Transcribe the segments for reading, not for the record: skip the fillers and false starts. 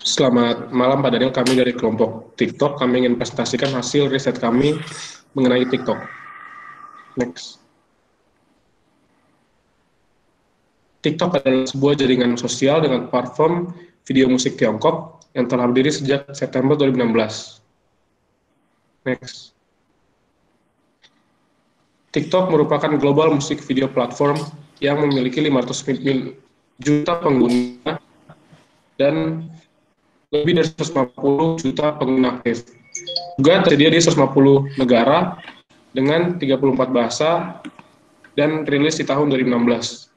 Selamat malam Pak Daniel, kami dari kelompok TikTok. Kami ingin presentasikan hasil riset kami mengenai TikTok. Next. TikTok adalah sebuah jaringan sosial dengan platform video musik Tiongkok yang telah berdiri sejak September 2016. Next. TikTok merupakan global musik video platform yang memiliki 500 juta pengguna dan lebih dari 150 juta pengguna aktif. Juga tersedia di 150 negara dengan 34 bahasa dan rilis di tahun 2016.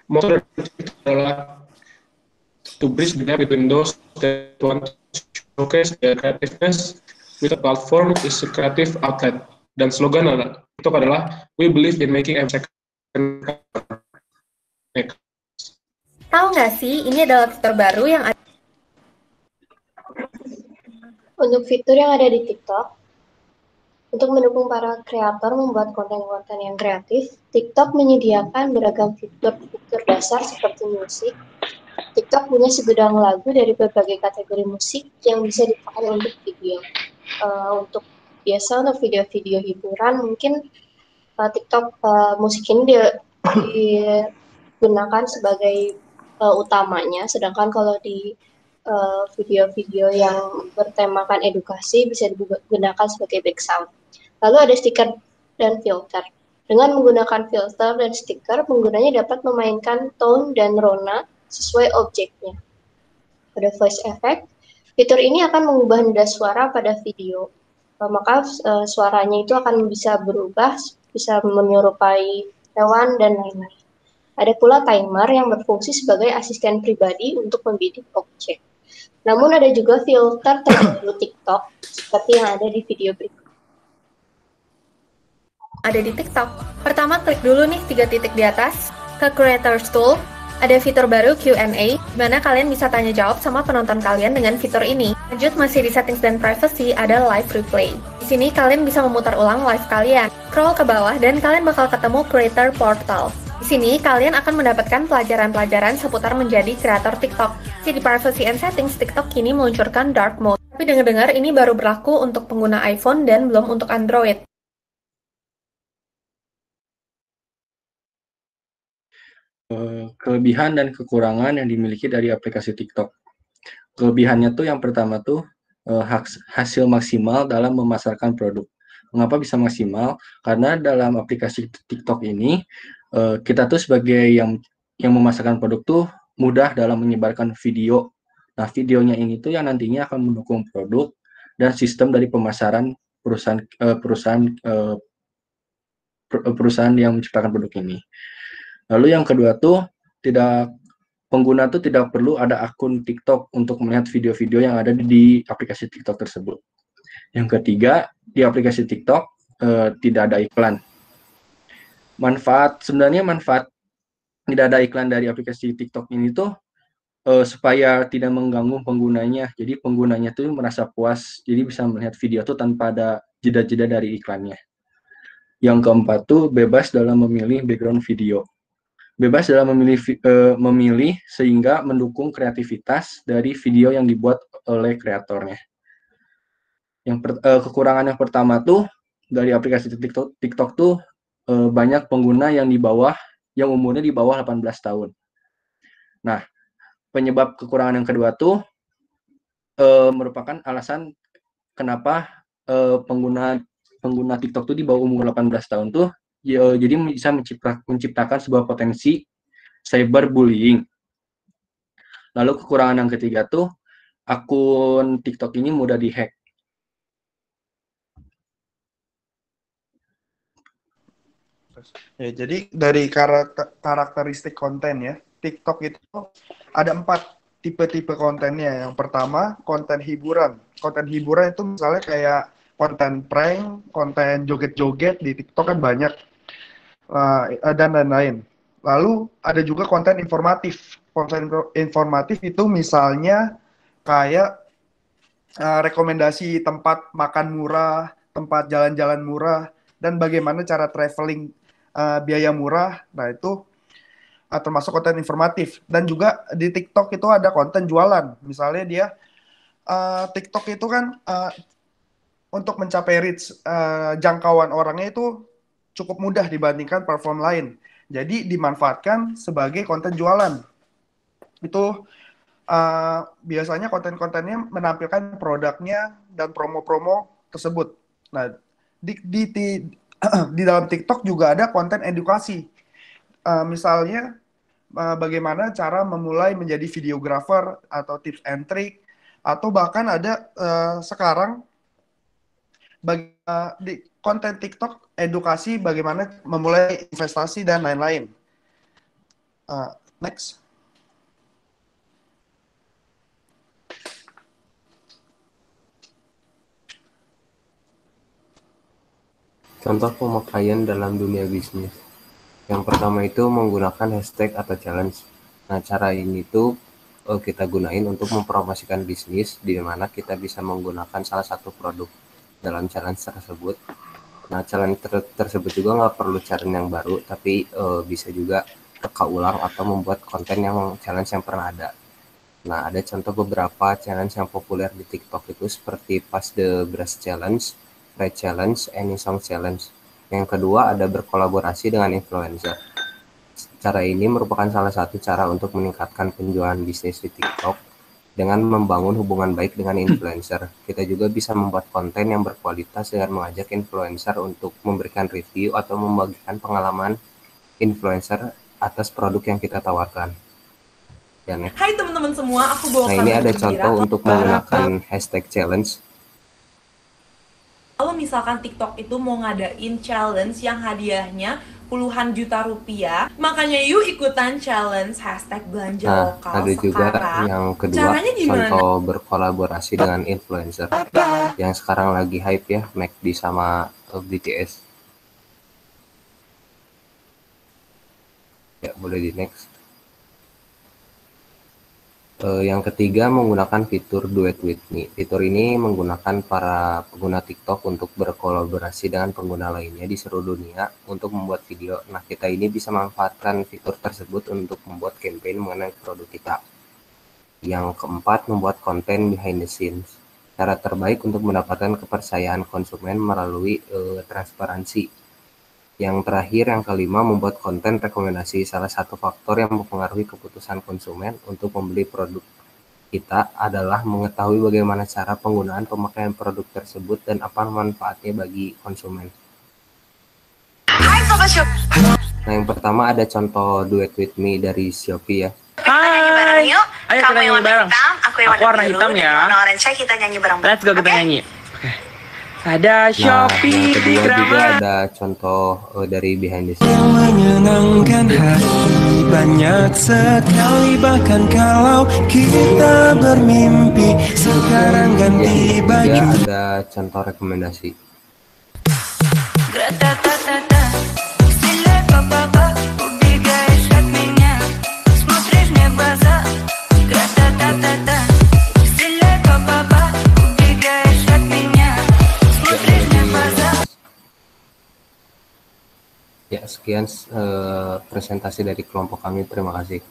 Moto dari TikTok adalah to bridge the gap between those that want to showcase their creativeness with a platform is a creative outlet. Dan slogan TikTok adalah we believe in making every second count. Tahu nggak sih, ini adalah fitur baru yang ada. Untuk fitur yang ada di TikTok, untuk mendukung para kreator membuat konten-konten yang kreatif, TikTok menyediakan beragam fitur dasar seperti musik. TikTok punya segudang lagu dari berbagai kategori musik yang bisa dipakai untuk video. Untuk video-video hiburan, mungkin TikTok musik ini digunakan sebagai utamanya, sedangkan kalau di video-video yang bertemakan edukasi bisa digunakan sebagai background. Lalu ada stiker dan filter. Dengan menggunakan filter dan stiker, penggunanya dapat memainkan tone dan rona sesuai objeknya. Pada voice effect, fitur ini akan mengubah nada suara pada video. Maka suaranya itu akan bisa berubah, bisa menyerupai hewan dan lain-lain. Ada pula timer yang berfungsi sebagai asisten pribadi untuk membidik objek. Namun ada juga filter terbaru TikTok seperti yang ada di video berikut. Ada di TikTok. Pertama, klik dulu nih 3 titik di atas ke Creators Tool. Ada fitur baru Q&A, di mana kalian bisa tanya jawab sama penonton kalian dengan fitur ini. Lanjut, masih di settings dan privacy, ada live replay. Di sini kalian bisa memutar ulang live kalian. Scroll ke bawah dan kalian bakal ketemu Creator Portal. Di sini, kalian akan mendapatkan pelajaran-pelajaran seputar menjadi kreator TikTok. Di privacy and settings, TikTok kini meluncurkan dark mode. Tapi dengar-dengar ini baru berlaku untuk pengguna iPhone dan belum untuk Android. Kelebihan dan kekurangan yang dimiliki dari aplikasi TikTok. Kelebihannya tuh yang pertama tuh hasil maksimal dalam memasarkan produk. Mengapa bisa maksimal? Karena dalam aplikasi TikTok ini kita tuh sebagai yang memasarkan produk tuh mudah dalam menyebarkan video. Nah, videonya ini tuh yang nantinya akan mendukung produk dan sistem dari pemasaran perusahaan yang menciptakan produk ini. Lalu yang kedua tuh pengguna tuh tidak perlu ada akun TikTok untuk melihat video-video yang ada di aplikasi TikTok tersebut. Yang ketiga, di aplikasi TikTok tidak ada iklan. Sebenarnya manfaat tidak ada iklan dari aplikasi TikTok ini tuh supaya tidak mengganggu penggunanya. Jadi penggunanya tuh merasa puas, jadi bisa melihat video tuh tanpa ada jeda-jeda dari iklannya. Yang keempat tuh bebas dalam memilih background video. Bebas dalam memilih sehingga mendukung kreativitas dari video yang dibuat oleh kreatornya. Kekurangan yang pertama tuh dari aplikasi TikTok tuh banyak pengguna yang umurnya di bawah 18 tahun. Nah, penyebab kekurangan yang kedua tuh merupakan alasan kenapa pengguna TikTok tuh di bawah umur 18 tahun tuh jadi bisa menciptakan sebuah potensi cyberbullying. Lalu kekurangan yang ketiga tuh akun TikTok ini mudah dihack. Ya, jadi dari karakteristik konten ya, TikTok itu ada 4 tipe-tipe kontennya. Yang pertama, konten hiburan. Konten hiburan itu misalnya kayak konten prank, konten joget-joget di TikTok kan banyak, dan lain-lain. Lalu ada juga konten informatif. Konten informatif itu misalnya kayak rekomendasi tempat makan murah, tempat jalan-jalan murah, dan bagaimana cara traveling biaya murah. Nah, itu termasuk konten informatif. Dan juga di TikTok itu ada konten jualan. Misalnya dia TikTok itu kan untuk mencapai reach jangkauan orangnya itu cukup mudah dibandingkan platform lain. Jadi dimanfaatkan sebagai konten jualan. Itu biasanya konten-kontennya menampilkan produknya dan promo-promo tersebut. Nah, di di dalam TikTok juga ada konten edukasi. Misalnya bagaimana cara memulai menjadi videographer atau tips and trick, atau bahkan ada sekarang di konten TikTok edukasi bagaimana memulai investasi dan lain-lain. Next. Contoh pemakaian dalam dunia bisnis. Yang pertama itu menggunakan hashtag atau challenge. Nah, cara ini tuh kita gunain untuk mempromosikan bisnis, di mana kita bisa menggunakan salah satu produk dalam challenge tersebut. Nah, challenge tersebut juga nggak perlu challenge yang baru, tapi bisa juga reka ulang atau membuat konten yang challenge yang pernah ada. Nah, ada contoh beberapa challenge yang populer di TikTok itu seperti Pass the Brush Challenge, Red Challenge, Any Song Challenge. Yang kedua ada berkolaborasi dengan influencer. Cara ini merupakan salah satu cara untuk meningkatkan penjualan bisnis di TikTok dengan membangun hubungan baik dengan influencer. Kita juga bisa membuat konten yang berkualitas dengan mengajak influencer untuk memberikan review atau membagikan pengalaman influencer atas produk yang kita tawarkan. Ya, Hai teman-teman semua, aku bawa nah, ini ada contoh untuk menggunakan hashtag challenge. Kalau misalkan TikTok itu mau ngadain challenge yang hadiahnya puluhan juta rupiah, makanya yuk ikutan challenge hashtag belanja lokal ada juga sekarang. yang kedua, contoh berkolaborasi dengan influencer yang sekarang lagi hype ya, McD sama BTS. Ya, boleh di next. Yang ketiga, menggunakan fitur Duet With Me. Fitur ini menggunakan para pengguna TikTok untuk berkolaborasi dengan pengguna lainnya di seluruh dunia untuk membuat video. Nah, kita ini bisa memanfaatkan fitur tersebut untuk membuat campaign mengenai produk kita. Yang keempat, membuat konten behind the scenes. Cara terbaik untuk mendapatkan kepercayaan konsumen melalui transparansi. Yang terakhir, yang kelima, membuat konten rekomendasi. Salah satu faktor yang mempengaruhi keputusan konsumen untuk membeli produk kita adalah mengetahui bagaimana cara penggunaan pemakaian produk tersebut dan apa manfaatnya bagi konsumen. Nah, yang pertama ada contoh Duet With Me dari Shopee ya. Hai, ayo kita nyanyi bareng. Aku warna hitam ya. Warna orange, kita nyanyi bareng. Let's go, kita nyanyi. Ada Shopee yang di kedua juga Gramet. ada contoh dari behind the scenes. Yang menyenangkan hati banyak sekali, bahkan kalau kita bermimpi sekarang ganti baju. Yang ketiga ada contoh rekomendasi. Ya, sekian presentasi dari kelompok kami. Terima kasih.